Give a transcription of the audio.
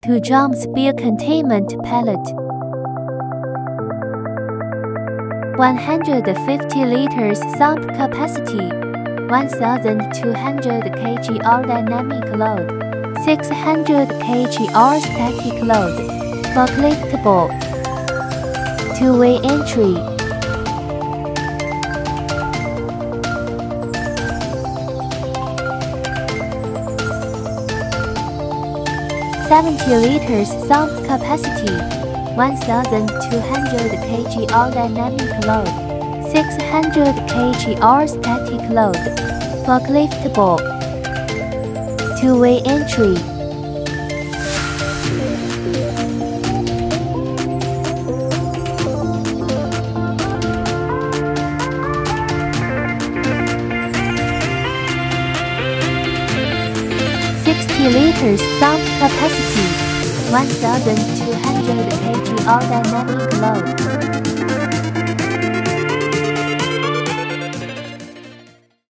2 drums beer containment pallet. 150 liters sump capacity. 1200 kg dynamic load. 600 kg static load. Forkliftable. Two-way entry. 70 liters sump capacity. 1200 kg dynamic load. 600 kg static load. Forkliftable. Two-way entry. Liters sump capacity. 1200 kg dynamic load.